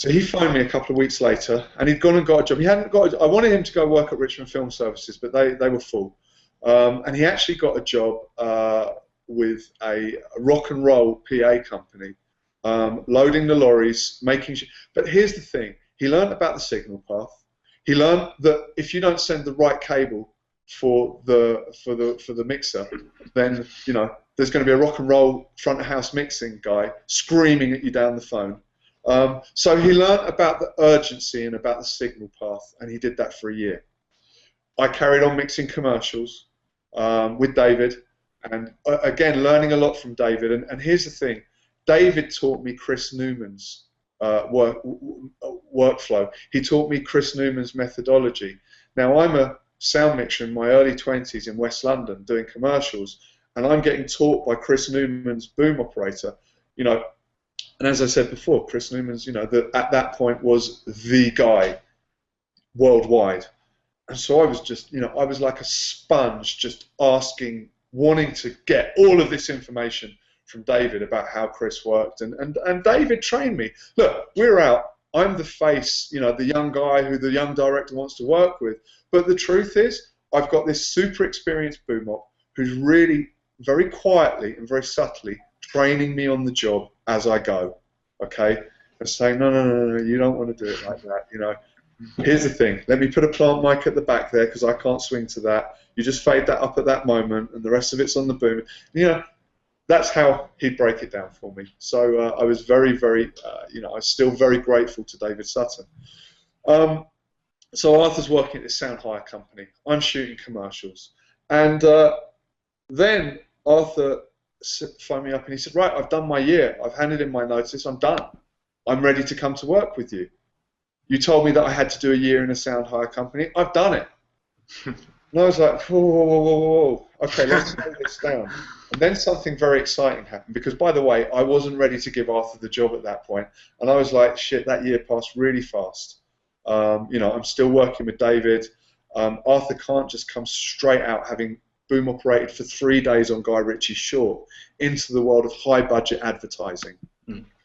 So he phoned me a couple of weeks later, and he'd gone and got a job. He hadn't got. I wanted him to go work at Richmond Film Services, but they were full. And he actually got a job with a rock and roll PA company, loading the lorries, making. But here's the thing: he learned about the signal path. He learned that if you don't send the right cable for the mixer, then there's going to be a rock and roll front of house mixing guy screaming at you down the phone. So he learnt about the urgency and about the signal path, and he did that for a year. I carried on mixing commercials with David, and again, learning a lot from David. And here's the thing, David taught me Chris Newman's workflow. He taught me Chris Newman's methodology. Now, I'm a sound mixer in my early 20s in West London doing commercials, and I'm getting taught by Chris Newman's boom operator, and as I said before, Chris Newman's, at that point was the guy worldwide. And so I was just, I was like a sponge, just asking, wanting to get all of this information from David about how Chris worked. And David trained me. Look, we're out. I'm the face, the young guy who the young director wants to work with. But the truth is, I've got this super experienced boom op who's really, very quietly and very subtly training me on the job as I go, okay? And saying, no, you don't want to do it like that, Here's the thing, let me put a plant mic at the back there because I can't swing to that. You just fade that up at that moment and the rest of it's on the boom. That's how he'd break it down for me. So I was very, very, I'm still very grateful to David Sutton. So Arthur's working at this sound hire company. I'm shooting commercials. And then Arthur phoned me up and he said, right, I've done my year. I've handed in my notice. I'm done. I'm ready to come to work with you. You told me that I had to do a year in a sound hire company. I've done it. And I was like, whoa. Okay, let's slow this down. And then something very exciting happened because, by the way, I wasn't ready to give Arthur the job at that point. And I was like, shit, that year passed really fast. I'm still working with David. Arthur can't just come straight out having boom operated for 3 days on Guy Ritchie's short into the world of high budget advertising.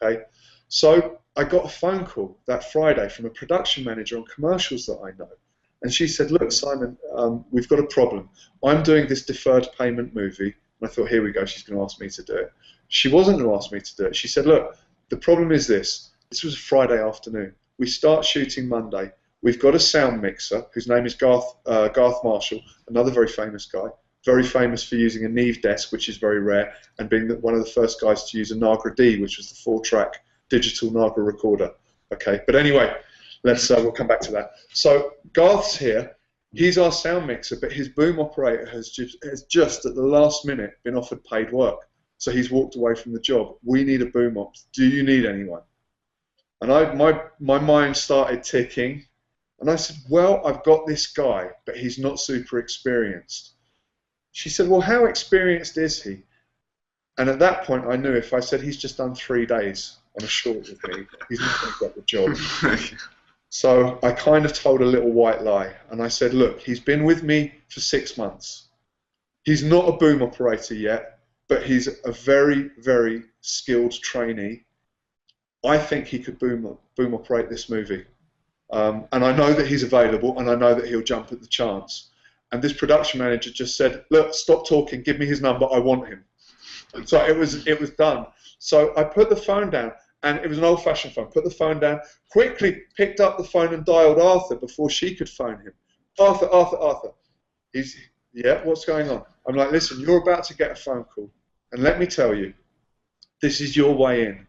Okay, so I got a phone call that Friday from a production manager on commercials that I know, and she said, look, Simon, we've got a problem. I'm doing this deferred payment movie, and I thought, here we go, she's going to ask me to do it. She wasn't going to ask me to do it. She said, look, the problem is this was a Friday afternoon. We start shooting Monday. We've got a sound mixer whose name is Garth Marshall, another very famous guy, very famous for using a Neve desk, which is very rare, and being one of the first guys to use a Nagra D, which was the 4-track digital Nagra recorder. Okay, but anyway, we'll come back to that. So Garth's here. He's our sound mixer, but his boom operator has just at the last minute been offered paid work. So he's walked away from the job. We need a boom op. Do you need anyone? And my mind started ticking, and I said, well, I've got this guy, but he's not super experienced. She said, well, how experienced is he? And at that point, I knew if I said he's just done 3 days on a short with me, he's not going to get the job. So I kind of told a little white lie, and I said, look, he's been with me for 6 months. He's not a boom operator yet, but he's a very, very skilled trainee. I think he could boom operate this movie. And I know that he's available, and I know that he'll jump at the chance. And this production manager just said, look, stop talking, give me his number, I want him. So it was done. So I put the phone down, and it was an old-fashioned phone. Put the phone down, quickly picked up the phone and dialed Arthur before she could phone him. Arthur. Yeah, what's going on? I'm like, listen, you're about to get a phone call, and let me tell you, this is your way in.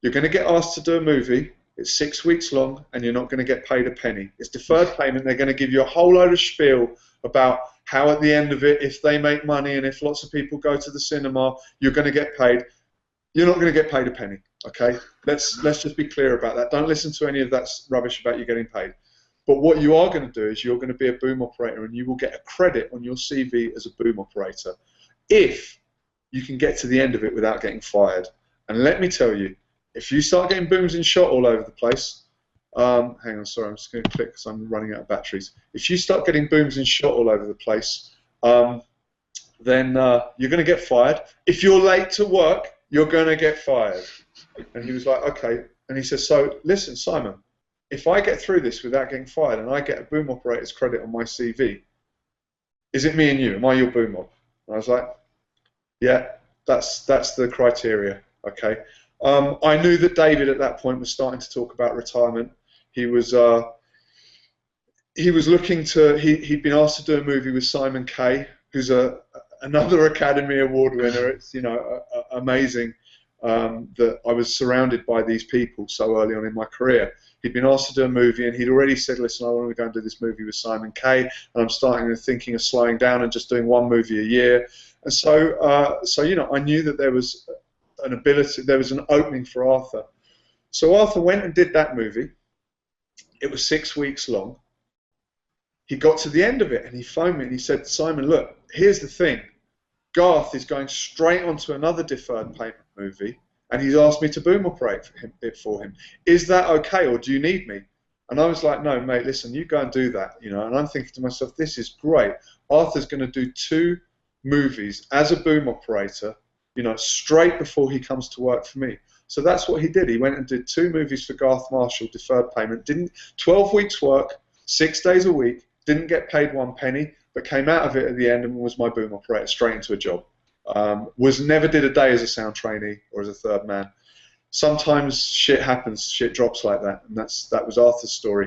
You're going to get asked to do a movie. It's 6 weeks long, and you're not going to get paid a penny. It's deferred payment. They're going to give you a whole load of spiel about how at the end of it, if they make money and if lots of people go to the cinema, you're going to get paid. You're not going to get paid a penny, okay? Let's just be clear about that. Don't listen to any of that rubbish about you getting paid. But what you are going to do is you're going to be a boom operator, and you will get a credit on your CV as a boom operator if you can get to the end of it without getting fired. And let me tell you, if you start getting booms in shot all over the place, hang on, sorry, I'm just going to click because I'm running out of batteries. If you start getting booms in shot all over the place, then you're going to get fired. If you're late to work, you're going to get fired. And he was like, okay. And he says, so listen, Simon, if I get through this without getting fired and I get a boom operator's credit on my CV, is it me and you? Am I your boom op? And I was like, yeah, that's the criteria. Okay. I knew that David at that point was starting to talk about retirement. He was looking to. He'd been asked to do a movie with Simon Kay, who's another Academy Award winner. It's amazing that I was surrounded by these people so early on in my career. He'd been asked to do a movie, and he'd already said, listen, I want to go and do this movie with Simon Kay, and I'm starting thinking of slowing down and just doing one movie a year. And so I knew that there was an ability, there was an opening for Arthur. So Arthur went and did that movie. It was 6 weeks long. He got to the end of it, and he phoned me, and he said, Simon, look, here's the thing. Garth is going straight onto another deferred payment movie, and he's asked me to boom operate it for him. Is that okay, or do you need me? And I was like, no, mate, listen, you go and do that. And I'm thinking to myself, this is great. Arthur's going to do 2 movies as a boom operator, straight before he comes to work for me. So that's what he did. He went and did 2 movies for Garth Marshall, deferred payment. 12 weeks work, 6 days a week, didn't get paid 1 penny, but came out of it at the end and was my boom operator straight into a job. Never did a day as a sound trainee or as a third man. Sometimes shit happens, shit drops like that, and that was Arthur's story.